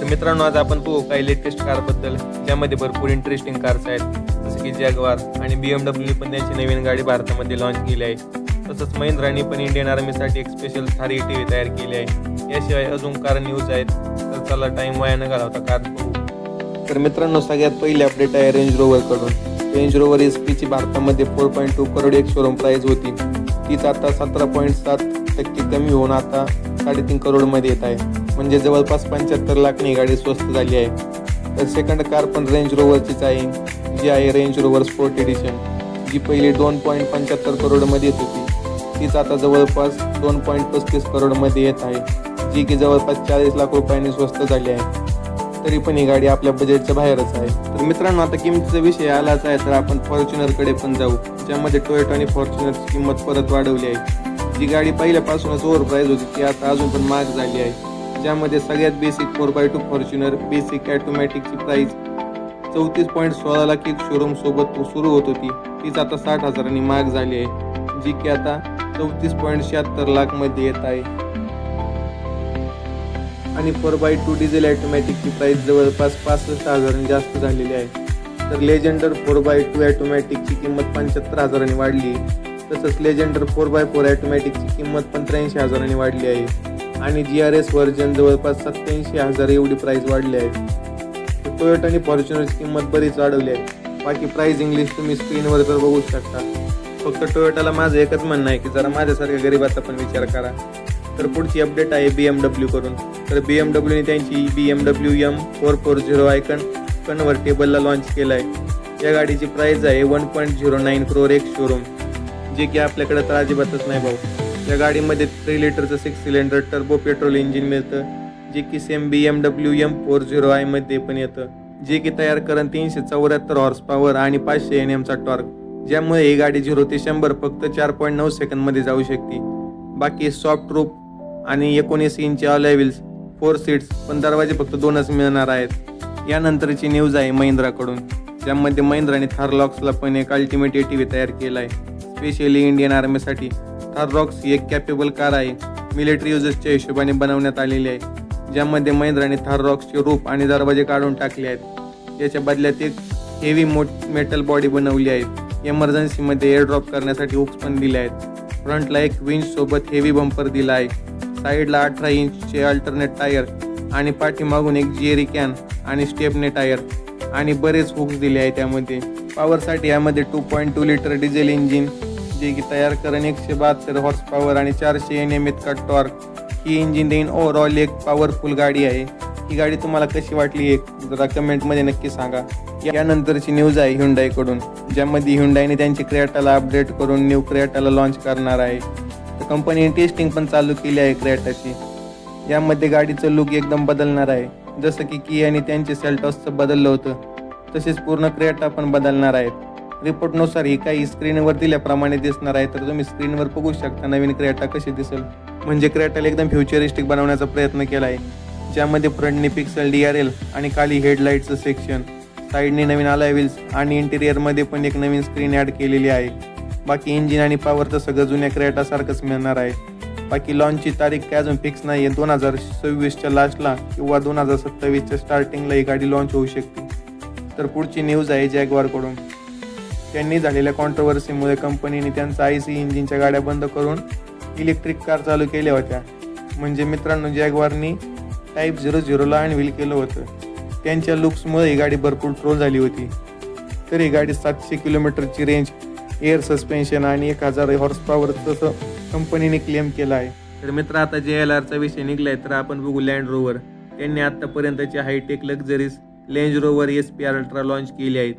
तर मित्रांनो, आज आपण बघू काही लेटेस्ट कारबद्दल, ज्यामध्ये भरपूर इंटरेस्टिंग कार्स आहेत, जसं की जॅग्वार आणि BMW पण त्यांची नवीन गाडी भारतामध्ये लॉन्च केली आहे. तसंच महिंद्राने पण इंडियन आर्मीसाठी एक स्पेशल थार ETV तयार केली आहे. याशिवाय अजून कार न्यूज आहेत. तर चला टाईम वाया न घालवता कार बघू. तर मित्रांनो, सगळ्यात पहिली अपडेट आहे रेंज रोव्हरकडून. रेंज रोव्हर SP ची भारतामध्ये 4.2 करोड एक शोरूम प्राइस होती. तीच आता 17.7% कमी होऊन आता 3.5 करोडमध्ये येत आहे. म्हणजे जवळपास 75 लाखनी ही गाडी स्वस्त झाली आहे. तर सेकंड कार पण रेंज रोव्हरचीच आहे, जी आहे रेंज रोव्हर स्पोर्ट एडिशन, जी पहिली 2.75 करोडमध्ये येत होती. तीच आता जवळपास 2.35 करोडमध्ये येत आहे, जी की जवळपास 40 लाख रुपयांनी स्वस्त झाली आहे. तरी पण ही गाडी आपल्या बजेटच्या बाहेरच आहे. तर मित्रांनो, आता किमतीचा विषय आलाच आहे, तर आपण फॉर्च्युनरकडे पण जाऊ, ज्यामध्ये टोयोटा आणि फॉर्च्युनरची किंमत परत वाढवली आहे. जी गाडी पहिल्यापासूनच ओव्हर प्राइस होती, ती आता अजून पण महाग झाली आहे. ज्यामध्ये सगळ्यात बेसिक 4x2 फॉर्च्युनर बेसिक ऑटोमॅटिकची प्राइस 34.16 लाख एक शोरूम सोबत सुरू होत होती. तीच आता 60,000 महाग झाली आहे, जी की आता 34.76 लाख मध्ये येत आहे. आणि 4x2 डिझेल ऑटोमॅटिकची प्राइस जवळपास 65,000 जास्त झालेली आहे. तर लेजेंडर 4x2 ऑटोमॅटिकची किंमत 75,000 वाढली. तसंच लेजेंडर 4x4 ऑटोमॅटिकची किंमत पण 83,000 वाढली आहे. आणि GRS व्हर्जन जवळपास 87,000 एवढी प्राइस वाढली आहे. टोयोटा आणि फॉर्च्युनरची किंमत बरीच वाढवली आहे. बाकी प्राइसिंग लिस्ट तुम्ही स्क्रीनवर तर बघू शकता. फक्त टोयोटाला माझं एकच म्हणणं आहे की जरा माझ्यासारख्या गरीबाचा पण विचार करा. तर पुढची अपडेट आहे BMW कडून. तर BMWने त्यांची BMW M440i कन्व्हर्टेबलला लॉन्च केलं आहे. या गाडीची प्राइस आहे 1.09 करोड एक शोरूम, जे की आपल्याकडे तर अजिबातच नाही भाऊ. या गाडीमध्ये 3 लिटरचं 6 सिलेंडर टर्बो पेट्रोल इंजिन मिळतं, जे की सेम BMW M40i मध्ये पण येतं, जे की तयार करून 374 हॉर्स पॉवर आणि 500 Nm चा टॉर्क, ज्यामुळे ही गाडी 0 ते 100 फक्त 4.9 सेकंदमध्ये जाऊ शकते. बाकी सॉफ्ट रूफ आणि 19 इंच अलॉय व्हील्स, 4 सीट्स, पण दरवाजे फक्त 2च मिळणार आहेत. यानंतरची न्यूज आहे महिंद्राकडून, ज्यामध्ये महिंद्राने थाररॉक्सला पण एक अल्टिमेट ETV तयार केला आहे, स्पेशली इंडियन आर्मीसाठी. थाररॉक्स ही एक कॅपेबल कार आहे, मिलिटरी युजेसच्या हिशोबाने बनवण्यात आलेली आहे, ज्यामध्ये महिंद्राने थाररॉक्सचे रूफ आणि दरवाजे काढून टाकले आहेत. याच्या बदल्यात एक हेवी मेटल बॉडी बनवली आहे. इमर्जन्सीमध्ये एअरड्रॉप करण्यासाठी हुक्स पण दिले आहेत. फ्रंटला एक विंच सोबत हेवी बंपर दिला आहे. साईडला 18 इंचचे अल्टरनेट टायर आणि पाठीमागून एक जेरी कॅन आणि स्टेपने टायर आणि बरेच हुक्स दिले आहे. त्यामध्ये पॉवरसाठी यामध्ये 2.2 लिटर डिझेल इंजिन, जे की तयार करून 172 हॉर्स पॉवर आणि 400 Nm इतका टॉर्क ही इंजिन देईन. ओव्हरऑल एक पॉवरफुल गाडी आहे. ही गाडी तुम्हाला कशी वाटली एक जरा कमेंटमध्ये नक्की सांगा. यानंतरची न्यूज आहे ह्युंडाईकडून, ज्यामध्ये ह्युंडाईने त्यांची क्रेटाला अपडेट करून न्यू क्रेटाला लॉन्च करणार आहे. तर कंपनीने टेस्टिंग पण चालू केली आहे क्रेटाची. यामध्ये गाडीचं लुक एकदम बदलणार आहे, जसं की कियाने त्यांचे सेल्टॉसचं बदललं होतं, तसेच पूर्ण क्रेटा पण बदलणार आहेत. रिपोर्टनुसार ही काही स्क्रीनवर दिल्याप्रमाणे दिसणार आहे. तर तुम्ही स्क्रीनवर बघू शकता नवीन क्रेटा कशी दिसेल. म्हणजे क्रेटाला एकदम फ्युचरिस्टिक बनवण्याचा प्रयत्न केला आहे, ज्यामध्ये फ्रंटने पिक्सल DRL आणि खाली हेडलाईटचं सेक्शन, साईडने नवीन अलॉय व्हील्स आणि इंटिरियरमध्ये पण एक नवीन स्क्रीन ॲड केलेली आहे. बाकी इंजिन आणि पॉवर तर सगळं जुन्या क्रेटासारखंच मिळणार आहे. बाकी लॉन्चची तारीख काय अजून फिक्स नाही आहे. 2026च्या लास्टला किंवा 2027च्या स्टार्टिंगला ही गाडी लॉन्च होऊ शकते. तर पुढची न्यूज आहे जॅग्वारकडून. त्यांनी झालेल्या कॉन्ट्रोवर्सीमुळे कंपनीने त्यांचा IC इंजिनच्या गाड्या बंद करून इलेक्ट्रिक कार चालू केल्या होत्या. म्हणजे मित्रांनो, जॅग्वारनी टाईप 00ला अनव्हील केलं होतं. त्यांच्या लुक्समुळे ही गाडी भरपूर ट्रोल झाली होती. तर ही गाडी 700 किलोमीटरची रेंज, एअर सस्पेन्शन आणि 1000 हॉर्स पॉवर तसं कंपनीने क्लेम केला आहे. तर मित्र, आता JLRचा विषय निघलाय, तर आपण बघू लँड रोव्हर. त्यांनी आतापर्यंतची hitech luxurious Range Rover SP Ultra launch केली आहेत.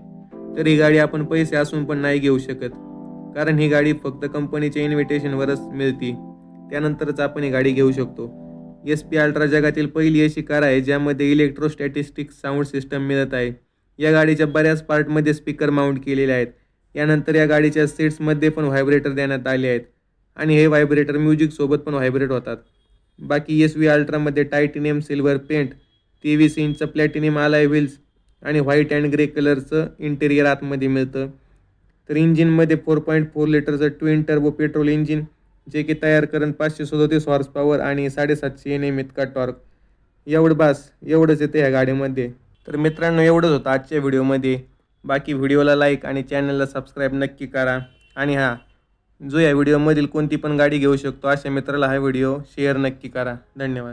तर ही गाडी आपण पैसे असून पण नाही घेऊ शकत, कारण ही गाडी फक्त कंपनीच्या इन्व्हिटेशनवरच मिळते. त्यानंतरच आपण ही गाडी घेऊ शकतो. SP अल्ट्रा जगातील पहिली अशी कार आहे ज्यामध्ये इलेक्ट्रोस्टॅटिस्टिक साऊंड सिस्टम मिळत आहे. या गाडीच्या बऱ्याच पार्टमध्ये स्पीकर माउंट केलेले आहेत. यानंतर या गाडीच्या सीट्समध्ये पण व्हायब्रेटर देण्यात आले आहेत आणि हे व्हायब्रेटर म्युझिकसोबत पण व्हायब्रेट होतात. बाकी SV अल्ट्रामध्ये टायटेनियम सिल्वर पेंट, 23 इंचचं प्लॅटिनियम अलॉय व्हील्स आणि व्हाईट अँड ग्रे कलरचं इंटेरियर आतमध्ये मिळतं. तर इंजिनमध्ये 4.4 लिटरचं ट्विन टर्बो पेट्रोल इंजिन, जे की तयार करून 537 हॉर्स पॉवर आणि 750 Nm इतका टॉर्क. एवढंच येतं ह्या गाडीमध्ये. तर मित्रांनो, एवढंच होतं आजच्या व्हिडिओमध्ये. बाकी व्हिडिओला लाईक आणि चॅनलला सबस्क्राईब नक्की करा. आणि हां, जो या व्हिडिओमधील कोणती पण गाडी घेऊ शकतो अशा मित्राला हा व्हिडिओ शेअर नक्की करा. धन्यवाद.